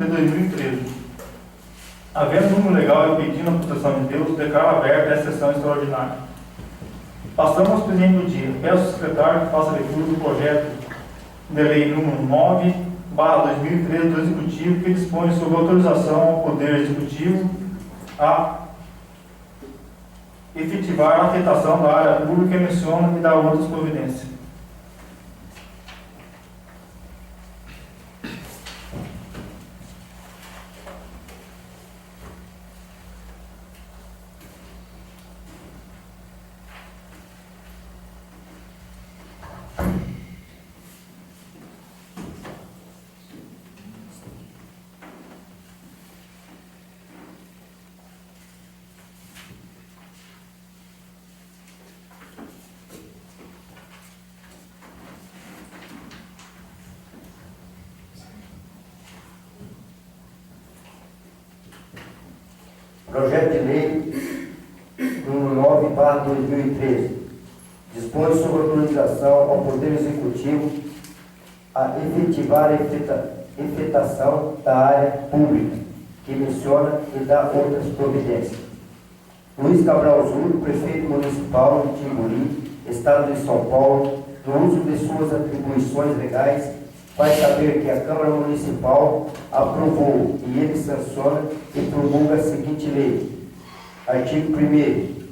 de 2013. Havendo número legal e pedindo a proteção de Deus, declaro aberta esta sessão extraordinária. Passamos ao expediente do dia. Peço ao secretário que faça a leitura do projeto de lei número 9/2013 do Executivo, que dispõe sobre autorização ao Poder Executivo a efetivar a afetação da área pública e menciona e dar outras providências. Projeto de lei número 9/2013 dispõe sobre autorização ao Poder Executivo a efetivar a efetação da área pública, que menciona e dá outras providências. Luiz Cabral Zúlio, prefeito municipal de Timburi, Estado de São Paulo, no uso de suas atribuições legais, faz saber que a Câmara Municipal aprovou e ele sanciona e promulga a seguinte lei. Artigo 1º.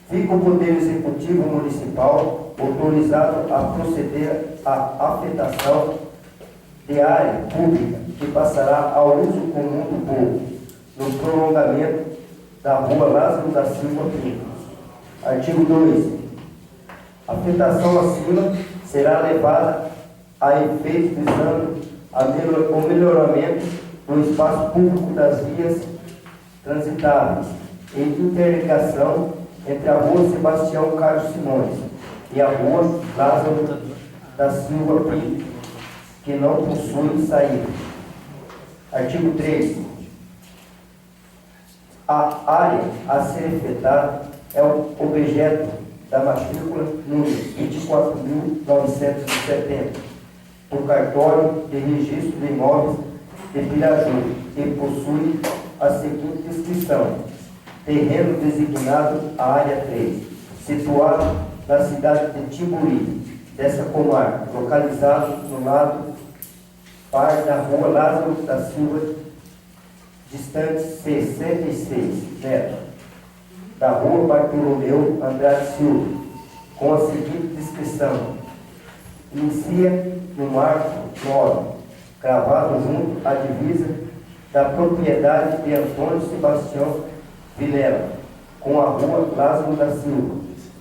Fica o Poder Executivo Municipal autorizado a proceder à afetação de área pública que passará ao uso comum do povo, no prolongamento da Rua Lázaro da Silva Pinto. Artigo 2. A afetação acima será levada a efeito visando o melhoramento do espaço público das vias transitáveis e interligação entre a Rua Sebastião Carlos Simões e a Rua Lázaro da Silva Pinto, que não possui saída. Artigo 3. A área a ser afetada é o objeto da matrícula número 24.970 do cartório de registro de imóveis de Piraju e possui a seguinte descrição: terreno designado a área 3, situado na cidade de Timburi, dessa comarca, localizado no lado par da Rua Lázaro da Silva, distante 66 metros da Rua Bartolomeu Andrade Silva, com a seguinte descrição: inicia no marco 9, cravado junto à divisa da propriedade de Antônio Sebastião Vilela, com a Rua Lázaro da Silva.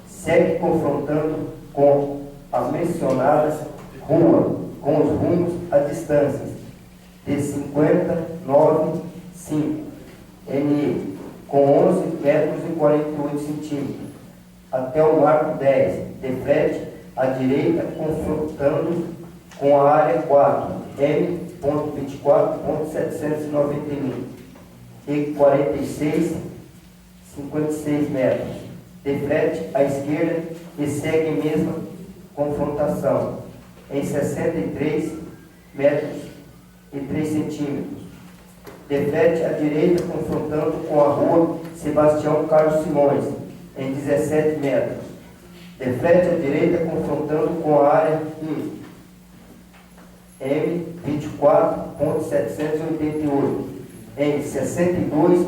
Segue confrontando com a mencionada rua, com os rumos a distâncias de 59,5 NE, com 11 metros e 48 centímetros, até o marco 10, de frente à direita, confrontando com a área 4, M.24.791 e 46,56 metros, de frente à esquerda, e segue a mesma confrontação, em 63 metros e 3 centímetros, de frente à direita, confrontando com a Rua Sebastião Carlos Simões, em 17 metros, de frente à direita, confrontando com a área 1, M24.788, em 62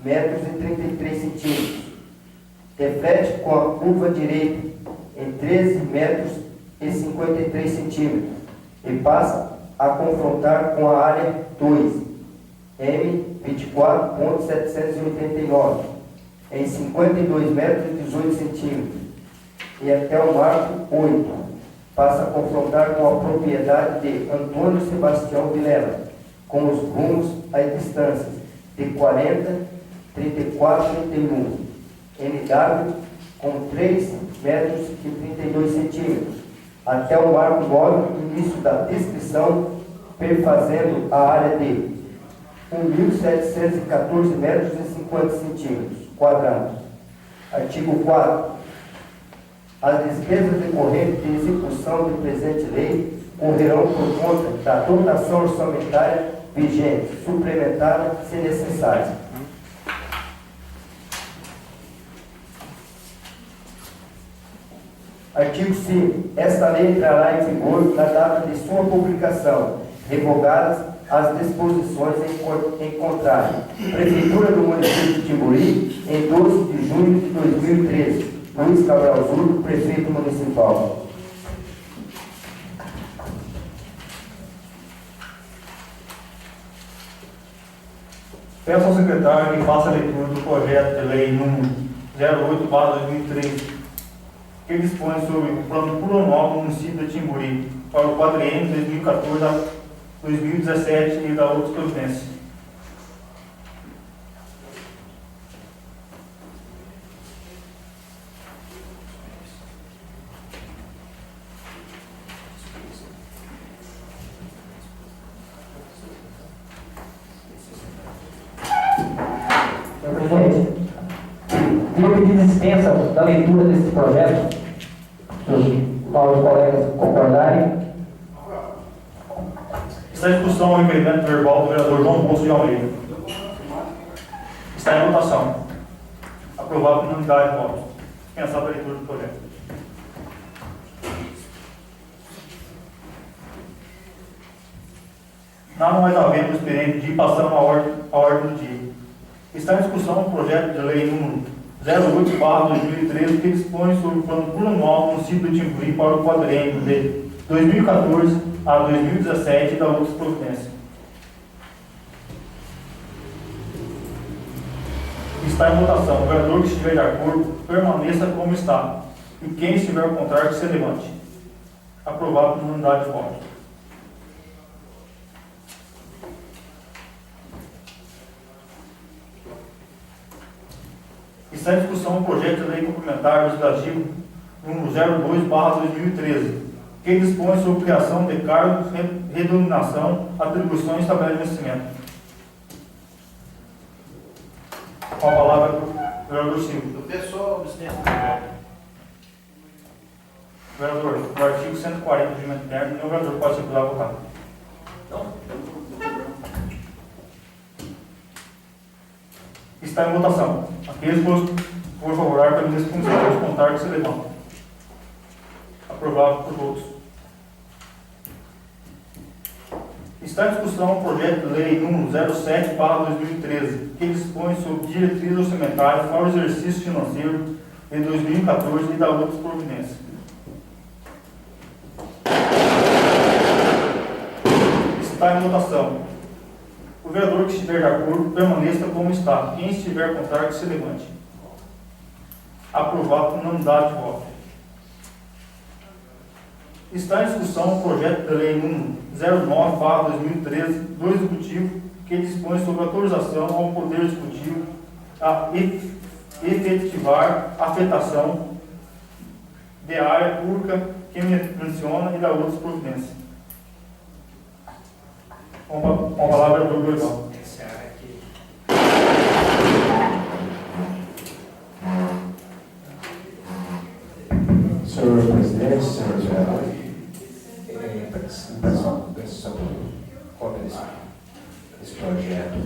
metros e 33 centímetros, de frente com a curva direita, em 13 metros e 53 centímetros, e passa a confrontar com a área 2, M24.789, em 52 metros e 18 centímetros, e até o marco 8, passa a confrontar com a propriedade de Antônio Sebastião Vilela, com os rumos a distâncias de 40, 34 e 31, NW, com 3 metros e 32 centímetros, até o marco 9, início da descrição, perfazendo a área de 1.714 metros e 50 centímetros quadrados. Artigo 4. As despesas decorrentes de execução de presente lei correrão por conta da dotação orçamentária vigente, suplementada, se necessário. Artigo 5. Esta lei entrará em vigor na data de sua publicação, revogadas as disposições em contrário. Prefeitura do município de Timburi, em 12 de junho de 2013. Luiz Cabral Zurdo, prefeito municipal. Peço ao secretário que faça a leitura do projeto de lei número 08/2013, que dispõe sobre o plano plurianual do município de Timburi para o quadriênio 2014 a 2017 e da outras providências. Senhor presidente, queria pedir dispensa da leitura desse projeto, se os novos colegas concordarem. Está em discussão o requerimento verbal do vereador João Bosco de Almeida. Está em votação. Aprovado por unanimidade de votos. Dispensar a leitura do projeto. Nada mais havendo expediente de passando a ordem do dia. Está em discussão o projeto de lei número 08/2013, que dispõe sobre o plano plurianual do município de Timburi para o quadriênio de 2014 a 2017 e da outras providências. Está em votação. O vereador que estiver de acordo, permaneça como está. E quem estiver ao contrário, que se levante. Aprovado por unanimidade de votos. Está em discussão o projeto de lei complementar legislativo número 02/2013, que dispõe sobre criação de cargos, redenominação, atribuição e estabelecimento. Com a palavra para o vereador Silvio. Eu peço só o dispensa do projeto. Vereador, o artigo 140 do regimento interno, nenhum vereador pode circular a votar. Está em votação. Aqueles que for favorável pelo responsável de contar que se levantam. Aprovado por todos. Está em discussão o projeto de lei número 07/2013, que dispõe sobre diretrizes orçamentárias para o exercício financeiro de 2014 e da outras providências. Está em votação. O vereador que estiver de acordo, permaneça como está. Quem estiver contrário, que se levante. Aprovado por unanimidade de voto. Está em discussão o projeto de lei número 09/2013 do Executivo, que dispõe sobre autorização ao Poder Executivo a efetivar a afetação de área pública que menciona e da outras providências. Com a palavra do vereador. Essa área aqui. Senhor presidente, senhores vereadores, peço só cópia desse projeto.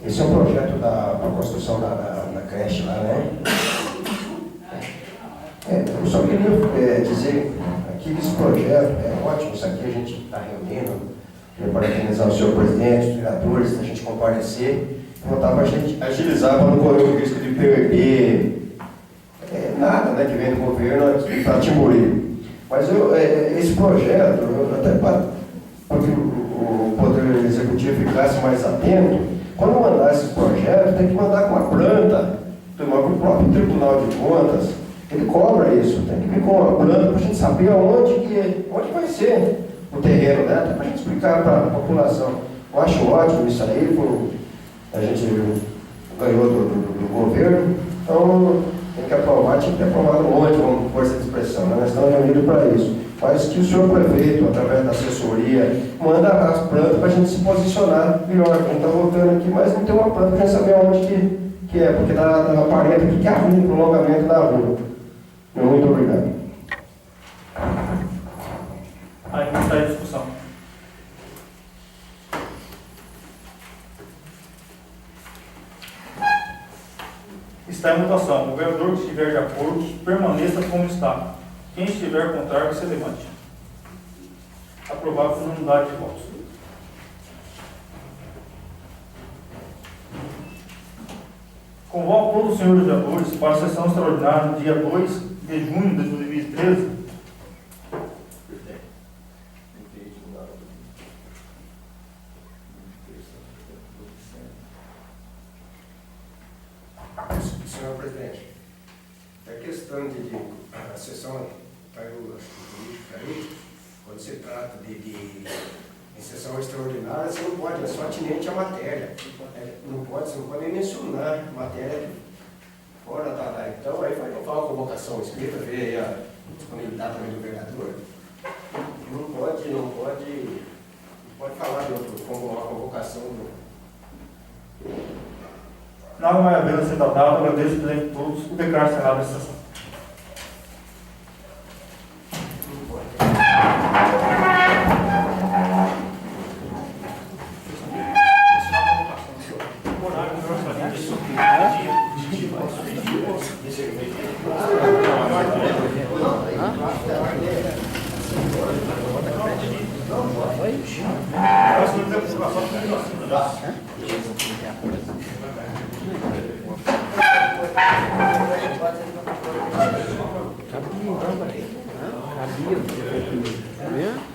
Esse é um projeto para a construção da creche lá, né? Eu só queria dizer aqui que esse projeto é ótimo. Isso aqui a gente está reunindo para parabenizar o senhor presidente, os vereadores, a gente comparecer, voltar para a gente agilizar para não correr o risco de perder nada, né, que vem do governo aqui para Timburi. Mas esse projeto, até para que o Poder Executivo ficasse mais atento, quando mandar esse projeto, tem que mandar com a planta, o próprio Tribunal de Contas, ele cobra isso, tem que vir com a planta para a gente saber onde vai ser o terreno, né? Para a gente explicar para a população. Eu acho ótimo isso aí, a gente ganhou do governo, então tem que aprovar, tinha que ter aprovado ontem, com força de expressão, né? Nós estamos reunidos para isso. Mas que o senhor prefeito, através da assessoria, manda as plantas para a gente se posicionar melhor. A gente está voltando aqui, mas não tem uma planta para a gente saber onde que é, porque está aparente aqui que é a rua, o prolongamento da rua. Muito obrigado. Aí está a discussão. Está em votação. O vereador que estiver de acordo, permaneça como está. Quem estiver contrário, se levante. Aprovado por unanimidade de votos. Convoco todos os senhores vereadores para a sessão extraordinária no dia 2 de junho de 2013. Senhor presidente, é questão de a sessão, caiu aí, quando se trata de sessão extraordinária, você não pode, é só atinente à matéria. Você não pode nem mencionar matéria fora da. Então, aí vai falar a convocação escrita, ver aí a disponibilidade também do vereador. Não pode falar de outro, como uma convocação do. Nada mais havendo sendo dado, agradeço o presidente de todos e declaro encerrada essa sessão. Cabia,